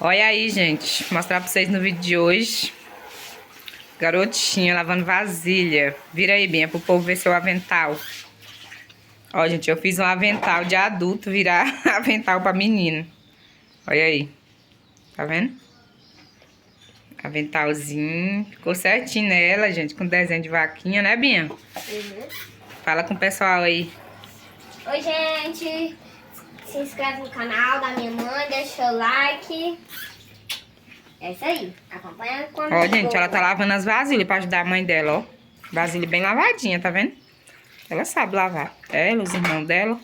Olha aí, gente. Vou mostrar pra vocês no vídeo de hoje. Garotinha lavando vasilha. Vira aí, Binha, pro povo ver seu avental. Ó, gente, eu fiz um avental de adulto virar avental pra menino. Olha aí. Tá vendo? Aventalzinho. Ficou certinho nela, gente, com desenho de vaquinha, né, Binha? Uhum. Fala com o pessoal aí. Oi, gente. Se inscreve no canal da minha mãe, deixa o like. É isso aí. Acompanha quando Ó, gente, ela tá lavando as vasilhas pra ajudar a mãe dela, ó. Vasilha bem lavadinha, tá vendo? Ela sabe lavar. Ela, os irmãos dela.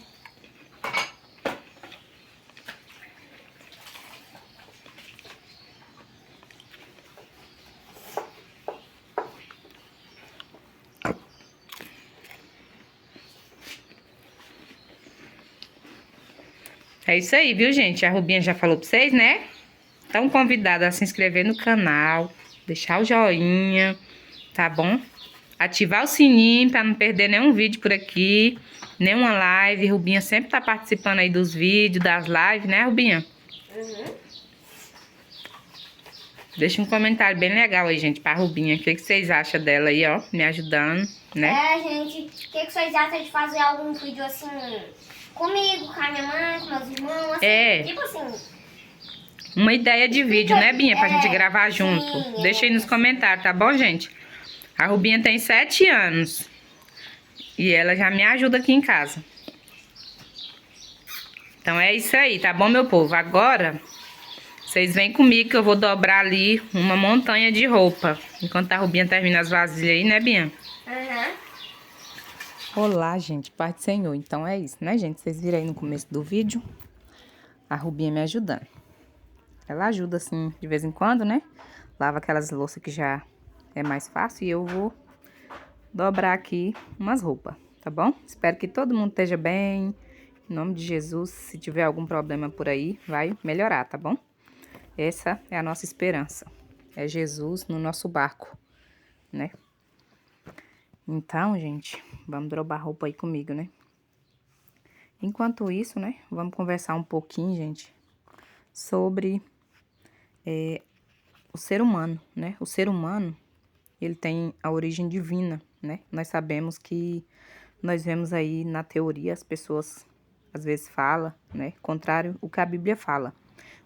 É isso aí, viu, gente? A Rubinha já falou pra vocês, né? Estão convidados a se inscrever no canal, deixar o joinha, tá bom? Ativar o sininho pra não perder nenhum vídeo por aqui, nenhuma live. Rubinha sempre tá participando aí dos vídeos, das lives, né, Rubinha? Uhum. Deixa um comentário bem legal aí, gente, pra Rubinha. O que vocês acham dela aí, ó, me ajudando, né? É, gente. O que vocês acham de fazer algum vídeo assim comigo, com a minha mãe, com meus irmãos? Assim, É. tipo assim. Uma ideia de vídeo, né, Binha? Pra gente gravar junto. Sim, Deixa aí nos comentários, tá bom, gente? A Rubinha tem 7 anos. E ela já me ajuda aqui em casa. Então é isso aí, tá bom, meu povo? Agora, vocês vêm comigo que eu vou dobrar ali uma montanha de roupa. Enquanto a Rubinha termina as vasilhas aí, né, Binha? Uhum. Olá, gente. Pai do Senhor. Então é isso, né, gente? Vocês viram aí no começo do vídeo a Rubinha me ajudando. Ela ajuda, assim, de vez em quando, né? Lava aquelas louças que já é mais fácil e eu vou dobrar aqui umas roupas, tá bom? Espero que todo mundo esteja bem. Em nome de Jesus, se tiver algum problema por aí, vai melhorar, tá bom? Essa é a nossa esperança. É Jesus no nosso barco, né? Então, gente, vamos drobar roupa aí comigo, né? Enquanto isso, né, vamos conversar um pouquinho, gente, sobre o ser humano, né? O ser humano, ele tem a origem divina, né? Nós sabemos que nós vemos aí na teoria as pessoas às vezes falam, né? Contrário o que a Bíblia fala.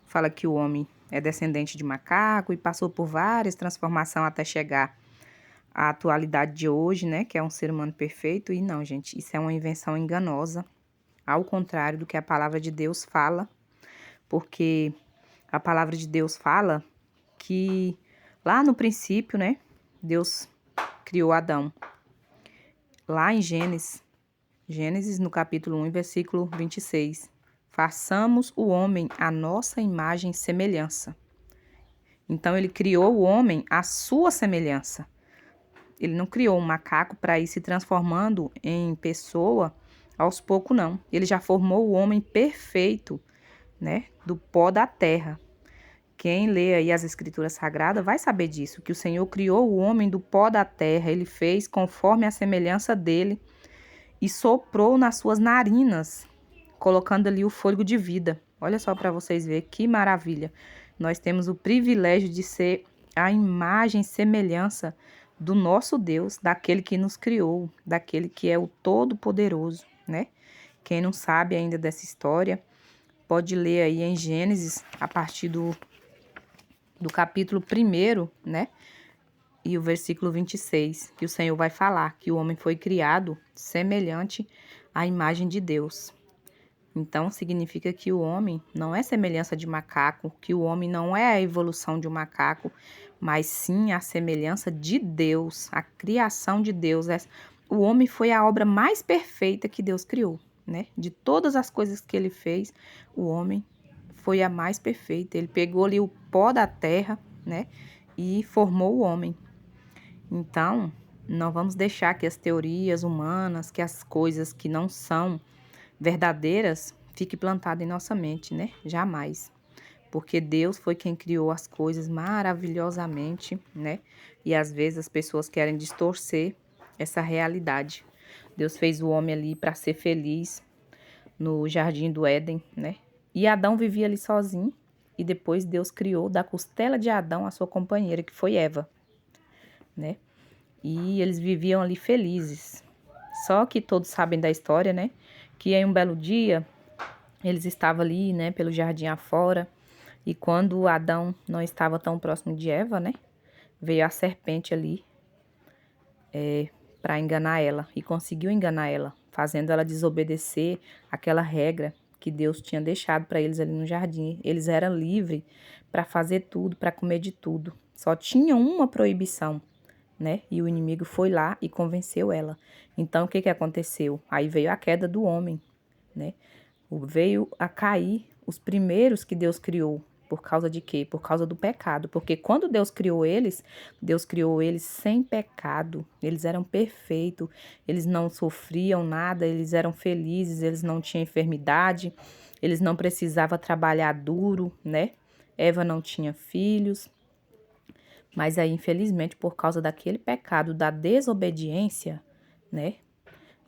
Fala que o homem é descendente de macaco e passou por várias transformações até chegar à atualidade de hoje, né? Que é um ser humano perfeito. E não, gente, isso é uma invenção enganosa. Ao contrário do que a palavra de Deus fala. Porque a palavra de Deus fala que lá no princípio, né? Deus criou Adão. Lá em Gênesis no capítulo 1, versículo 26. Façamos o homem à nossa imagem e semelhança. Então, ele criou o homem à sua semelhança. Ele não criou um macaco para ir se transformando em pessoa aos poucos, não. Ele já formou o homem perfeito, né? Do pó da terra. Quem lê aí as escrituras sagradas vai saber disso, que o Senhor criou o homem do pó da terra. Ele fez conforme a semelhança dele e soprou nas suas narinas, colocando ali o fôlego de vida. Olha só para vocês verem que maravilha. Nós temos o privilégio de ser a imagem e semelhança do nosso Deus, daquele que nos criou, daquele que é o Todo-Poderoso, né? Quem não sabe ainda dessa história, pode ler aí em Gênesis, a partir do capítulo 1, né? E o versículo 26, que o Senhor vai falar que o homem foi criado semelhante à imagem de Deus. Então, significa que o homem não é semelhança de macaco, que o homem não é a evolução de um macaco, mas sim a semelhança de Deus, a criação de Deus. O homem foi a obra mais perfeita que Deus criou, né? De todas as coisas que ele fez, o homem foi a mais perfeita. Ele pegou ali o pó da terra, né? E formou o homem. Então, não vamos deixar que as teorias humanas, que as coisas que não são verdadeiras, fiquem plantadas em nossa mente, né? Jamais. Porque Deus foi quem criou as coisas maravilhosamente, né? E às vezes as pessoas querem distorcer essa realidade. Deus fez o homem ali para ser feliz no jardim do Éden, né? E Adão vivia ali sozinho e depois Deus criou da costela de Adão a sua companheira, que foi Eva, né? E eles viviam ali felizes. Só que todos sabem da história, né? Que em um belo dia, eles estavam ali, né, pelo jardim afora, e quando Adão não estava tão próximo de Eva, né? Veio a serpente ali para enganar ela, e conseguiu enganar ela, fazendo ela desobedecer aquela regra que Deus tinha deixado para eles ali no jardim. Eles eram livres para fazer tudo, para comer de tudo. Só tinha uma proibição, né? E o inimigo foi lá e convenceu ela. Então, o que que aconteceu? Aí veio a queda do homem, né? Veio a cair os primeiros que Deus criou. Por causa de quê? Por causa do pecado. Porque quando Deus criou eles sem pecado. Eles eram perfeitos, eles não sofriam nada, eles eram felizes, eles não tinham enfermidade, eles não precisavam trabalhar duro, né? Eva não tinha filhos. Mas aí, infelizmente, por causa daquele pecado da desobediência, né?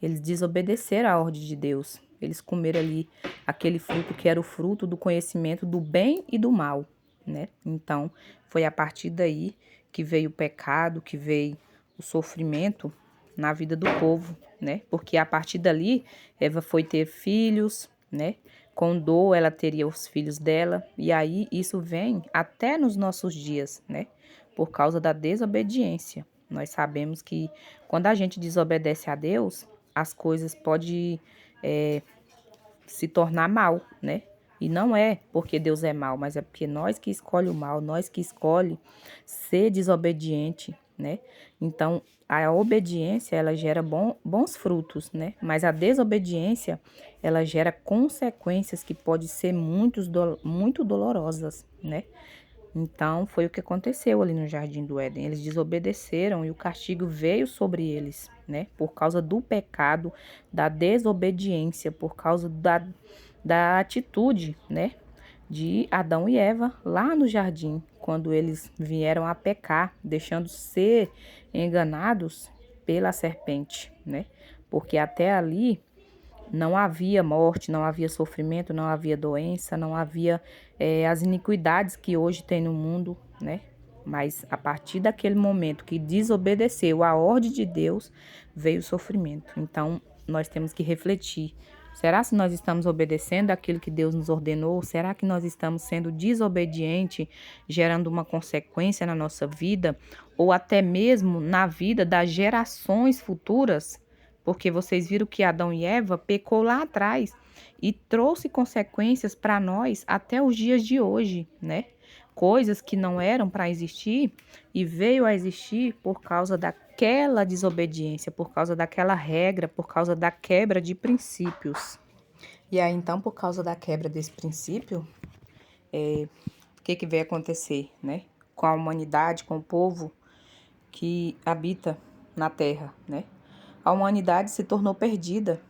Eles desobedeceram à ordem de Deus. Eles comeram ali aquele fruto que era o fruto do conhecimento do bem e do mal, né? Então, foi a partir daí que veio o pecado, que veio o sofrimento na vida do povo, né? Porque a partir dali, Eva foi ter filhos, né? Com dor, ela teria os filhos dela. E aí, isso vem até nos nossos dias, né? Por causa da desobediência. Nós sabemos que quando a gente desobedece a Deus, as coisas podem se tornar mal, né? E não é porque Deus é mal, mas é porque nós que escolhe o mal, nós que escolhe ser desobediente, né? Então, a obediência, ela gera bons frutos, né? Mas a desobediência, ela gera consequências que podem ser muito dolorosas, né? Então, foi o que aconteceu ali no Jardim do Éden. Eles desobedeceram e o castigo veio sobre eles, né? Por causa do pecado, da desobediência, por causa da atitude, né? De Adão e Eva lá no jardim, quando eles vieram a pecar, deixando ser enganados pela serpente, né? Porque até ali não havia morte, não havia sofrimento, não havia doença, não havia as iniquidades que hoje tem no mundo, né? Mas a partir daquele momento que desobedeceu a ordem de Deus, veio o sofrimento. Então, nós temos que refletir. Será se nós estamos obedecendo aquilo que Deus nos ordenou? Será que nós estamos sendo desobedientes, gerando uma consequência na nossa vida? Ou até mesmo na vida das gerações futuras? Porque vocês viram que Adão e Eva pecou lá atrás e trouxe consequências para nós até os dias de hoje, né? Coisas que não eram para existir e veio a existir por causa daquela desobediência, por causa daquela regra, por causa da quebra de princípios. E aí, então, por causa da quebra desse princípio, o que que veio acontecer, né? Com a humanidade, com o povo que habita na Terra, né? A humanidade se tornou perdida.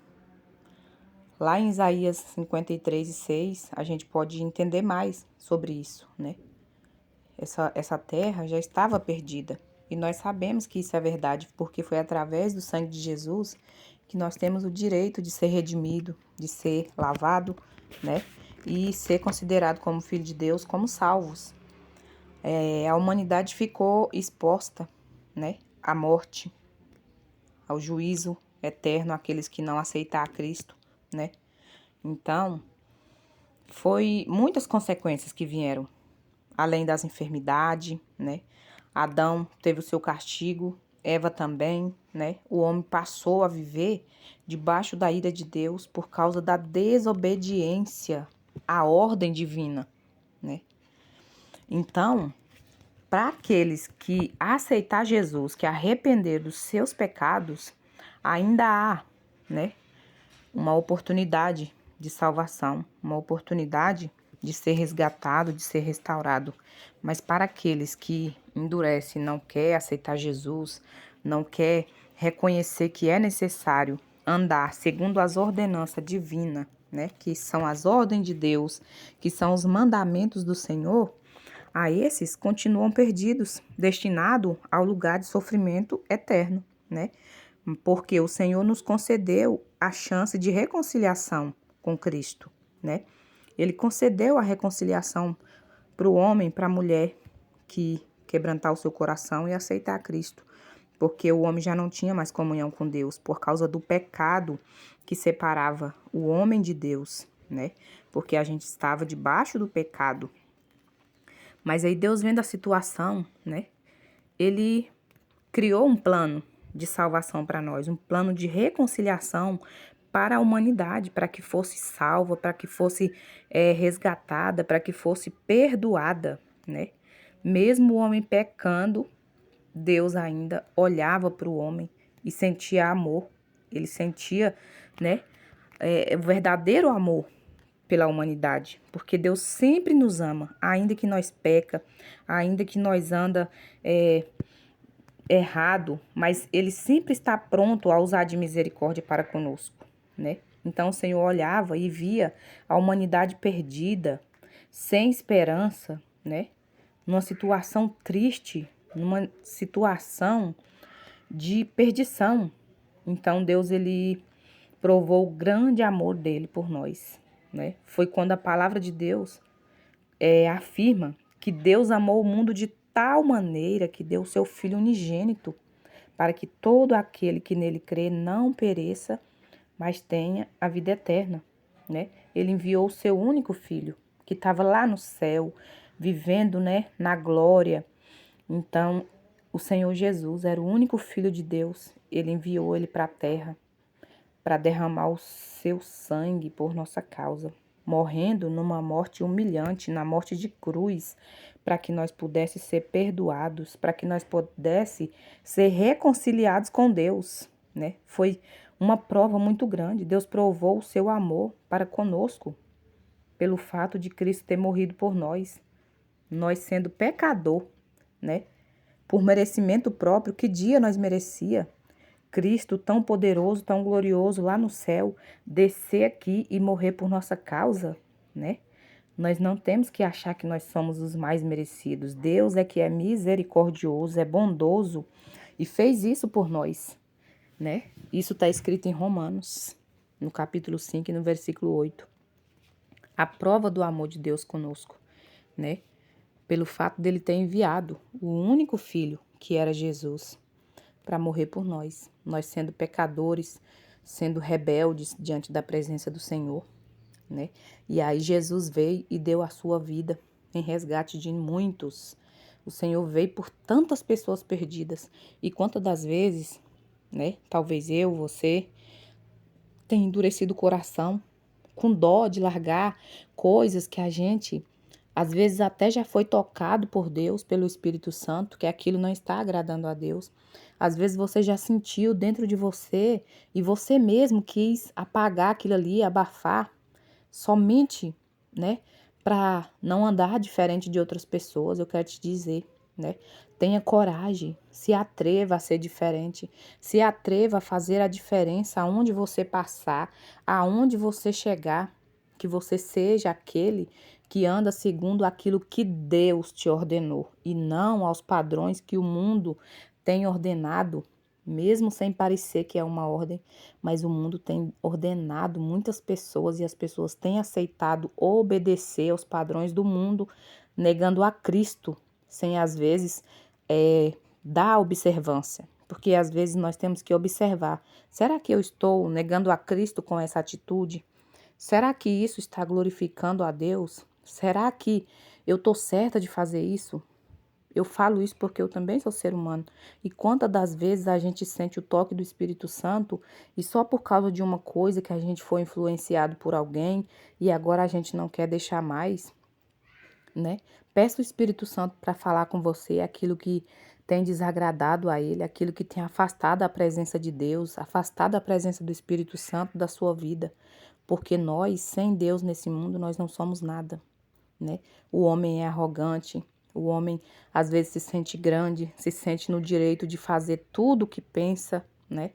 Lá em Isaías 53:6, a gente pode entender mais sobre isso, né? Essa terra já estava perdida. E nós sabemos que isso é verdade, porque foi através do sangue de Jesus que nós temos o direito de ser redimido, de ser lavado, né? E ser considerado como filho de Deus, como salvos. A humanidade ficou exposta, né? À morte, ao juízo eterno àqueles que não aceitar a Cristo, né? Então, foi muitas consequências que vieram, além das enfermidades, né? Adão teve o seu castigo, Eva também, né? O homem passou a viver debaixo da ira de Deus por causa da desobediência à ordem divina, né? Então, para aqueles que aceitar Jesus, que arrepender dos seus pecados, ainda há, né, uma oportunidade de salvação, uma oportunidade de ser resgatado, de ser restaurado. Mas para aqueles que endurecem, não quer aceitar Jesus, não quer reconhecer que é necessário andar segundo as ordenanças divinas, né, que são as ordens de Deus, que são os mandamentos do Senhor, a esses continuam perdidos, destinados ao lugar de sofrimento eterno, né? Porque o Senhor nos concedeu a chance de reconciliação com Cristo, né? Ele concedeu a reconciliação para o homem, para a mulher que quebrantar o seu coração e aceitar Cristo, porque o homem já não tinha mais comunhão com Deus por causa do pecado que separava o homem de Deus, né? Porque a gente estava debaixo do pecado. Mas aí Deus, vendo a situação, né? Ele criou um plano de salvação para nós, um plano de reconciliação para a humanidade, para que fosse salva, para que fosse resgatada, para que fosse perdoada, né? Mesmo o homem pecando, Deus ainda olhava para o homem e sentia amor. Ele sentia, né, o verdadeiro amor pela humanidade, porque Deus sempre nos ama, ainda que nós peca, ainda que nós anda errado, mas Ele sempre está pronto a usar de misericórdia para conosco, né? Então o Senhor olhava e via a humanidade perdida, sem esperança, né? Numa situação triste, numa situação de perdição. Então Deus, ele provou o grande amor dele por nós, né? Foi quando a palavra de Deus afirma que Deus amou o mundo de tal maneira que deu o seu Filho unigênito, para que todo aquele que nele crê não pereça, mas tenha a vida eterna, né? Ele enviou o seu único Filho, que estava lá no céu, vivendo, né, na glória. Então, o Senhor Jesus era o único Filho de Deus. Ele enviou ele para a terra para derramar o seu sangue por nossa causa, morrendo numa morte humilhante, na morte de cruz, para que nós pudéssemos ser perdoados, para que nós pudéssemos ser reconciliados com Deus, né? Foi uma prova muito grande. Deus provou o seu amor para conosco, pelo fato de Cristo ter morrido por nós, nós sendo pecador, né? Por merecimento próprio, que dia nós merecia? Cristo, tão poderoso, tão glorioso lá no céu, descer aqui e morrer por nossa causa, né? Nós não temos que achar que nós somos os mais merecidos. Deus é que é misericordioso, é bondoso e fez isso por nós, né? Isso está escrito em Romanos, no capítulo 5 e no versículo 8. A prova do amor de Deus conosco, né? Pelo fato dele ter enviado o único filho, que era Jesus, para morrer por nós. Nós sendo pecadores, sendo rebeldes diante da presença do Senhor, né? E aí Jesus veio e deu a sua vida em resgate de muitos. O Senhor veio por tantas pessoas perdidas. E quantas das vezes, né? Talvez eu, você, tem endurecido o coração, com dó de largar coisas que a gente, às vezes até já foi tocado por Deus, pelo Espírito Santo, que aquilo não está agradando a Deus. Às vezes você já sentiu dentro de você e você mesmo quis apagar aquilo ali, abafar, somente, né, para não andar diferente de outras pessoas. Eu quero te dizer, né, tenha coragem, se atreva a ser diferente, se atreva a fazer a diferença aonde você passar, aonde você chegar, que você seja aquele que anda segundo aquilo que Deus te ordenou e não aos padrões que o mundo tem ordenado, mesmo sem parecer que é uma ordem, mas o mundo tem ordenado muitas pessoas e as pessoas têm aceitado obedecer aos padrões do mundo, negando a Cristo, sem às vezes dar observância. Porque às vezes nós temos que observar, será que eu estou negando a Cristo com essa atitude? Será que isso está glorificando a Deus? Será que eu estou certa de fazer isso? Eu falo isso porque eu também sou ser humano. E quantas das vezes a gente sente o toque do Espírito Santo e só por causa de uma coisa que a gente foi influenciado por alguém e agora a gente não quer deixar mais, né? Peça o Espírito Santo para falar com você aquilo que tem desagradado a ele, aquilo que tem afastado a presença de Deus, afastado a presença do Espírito Santo da sua vida. Porque nós, sem Deus nesse mundo, nós não somos nada, né? O homem é arrogante, o homem às vezes se sente grande, se sente no direito de fazer tudo o que pensa, né?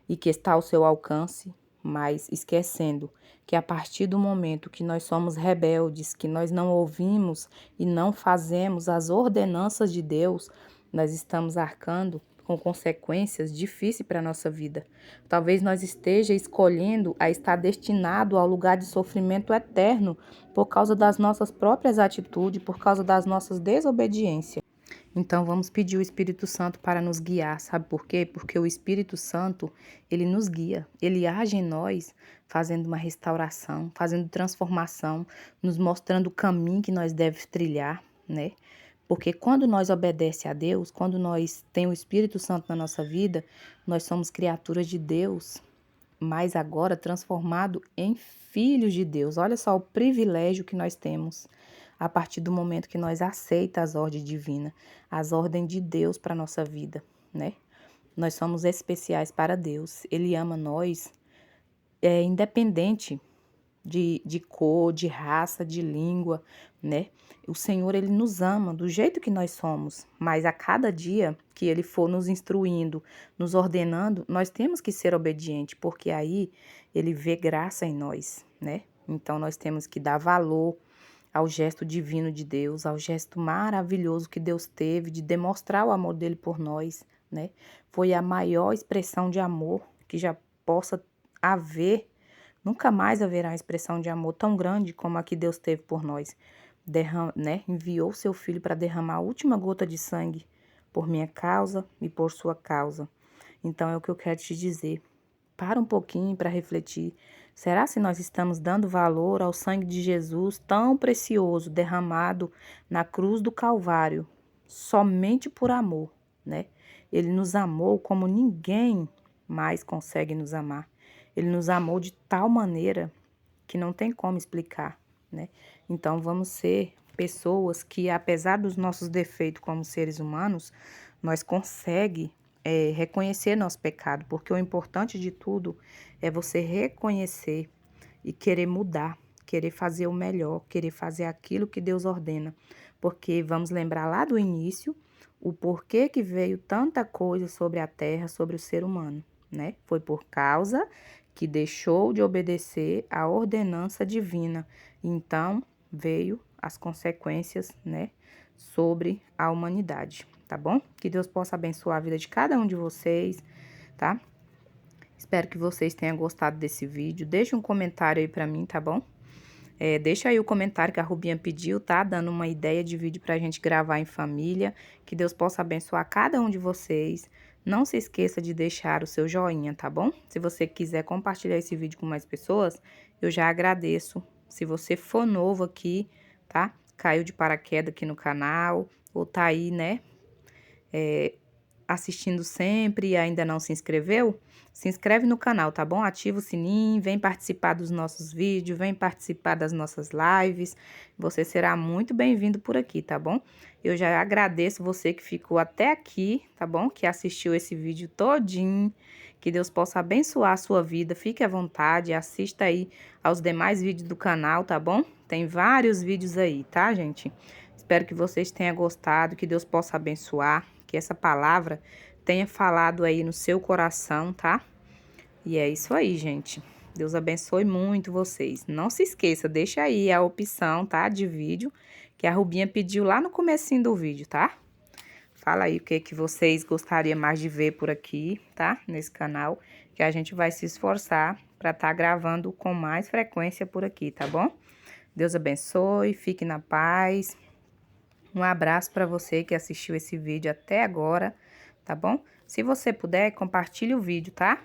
E que está ao seu alcance, mas esquecendo que a partir do momento que nós somos rebeldes, que nós não ouvimos e não fazemos as ordenanças de Deus, nós estamos arcando com consequências difíceis para a nossa vida. Talvez nós esteja escolhendo a estar destinado ao lugar de sofrimento eterno por causa das nossas próprias atitudes, por causa das nossas desobediências. Então vamos pedir o Espírito Santo para nos guiar, sabe por quê? Porque o Espírito Santo, ele nos guia, ele age em nós, fazendo uma restauração, fazendo transformação, nos mostrando o caminho que nós devemos trilhar, né? Porque quando nós obedecemos a Deus, quando nós temos o Espírito Santo na nossa vida, nós somos criaturas de Deus, mas agora transformado em filhos de Deus. Olha só o privilégio que nós temos a partir do momento que nós aceitamos as ordens divinas, as ordens de Deus para a nossa vida, né? Nós somos especiais para Deus. Ele ama nós, independente de cor, de raça, de língua, né? O Senhor, ele nos ama do jeito que nós somos, mas a cada dia que ele for nos instruindo, nos ordenando, nós temos que ser obedientes, porque aí ele vê graça em nós, né? Então nós temos que dar valor ao gesto divino de Deus, ao gesto maravilhoso que Deus teve de demonstrar o amor dele por nós, né? Foi a maior expressão de amor que já possa haver. Nunca mais haverá uma expressão de amor tão grande como a que Deus teve por nós. Né? Enviou seu filho para derramar a última gota de sangue por minha causa e por sua causa. Então é o que eu quero te dizer. Para um pouquinho para refletir. Será se nós estamos dando valor ao sangue de Jesus tão precioso derramado na cruz do Calvário, somente por amor, né? Ele nos amou como ninguém mais consegue nos amar. Ele nos amou de tal maneira que não tem como explicar, né? Então vamos ser pessoas que, apesar dos nossos defeitos como seres humanos, nós conseguimos reconhecer nosso pecado, porque o importante de tudo é você reconhecer e querer mudar, querer fazer o melhor, querer fazer aquilo que Deus ordena, porque vamos lembrar lá do início o porquê que veio tanta coisa sobre a terra, sobre o ser humano, né? Foi por causa que deixou de obedecer à ordenança divina, então veio as consequências, né, sobre a humanidade. Tá bom? Que Deus possa abençoar a vida de cada um de vocês, tá? Espero que vocês tenham gostado desse vídeo. Deixa um comentário aí pra mim, tá bom? Deixa aí o comentário que a Rubinha pediu, tá? Dando uma ideia de vídeo pra gente gravar em família. Que Deus possa abençoar cada um de vocês. Não se esqueça de deixar o seu joinha, tá bom? Se você quiser compartilhar esse vídeo com mais pessoas, eu já agradeço. Se você for novo aqui, tá? Caiu de paraquedas aqui no canal, ou tá aí, né? Assistindo sempre e ainda não se inscreveu, se inscreve no canal, tá bom? Ativa o sininho, vem participar dos nossos vídeos, vem participar das nossas lives. Você será muito bem-vindo por aqui, tá bom? Eu já agradeço você que ficou até aqui, tá bom? Que assistiu esse vídeo todinho. Que Deus possa abençoar a sua vida. Fique à vontade, assista aí aos demais vídeos do canal, tá bom? Tem vários vídeos aí, tá, gente? Espero que vocês tenham gostado, que Deus possa abençoar, que essa palavra tenha falado aí no seu coração, tá? E é isso aí, gente. Deus abençoe muito vocês. Não se esqueça, deixa aí a opção, tá? De vídeo, que a Rubinha pediu lá no comecinho do vídeo, tá? Fala aí o que vocês gostariam mais de ver por aqui, tá? Nesse canal, que a gente vai se esforçar para estar gravando com mais frequência por aqui, tá bom? Deus abençoe, fique na paz. Um abraço para você que assistiu esse vídeo até agora, tá bom? Se você puder, compartilhe o vídeo, tá?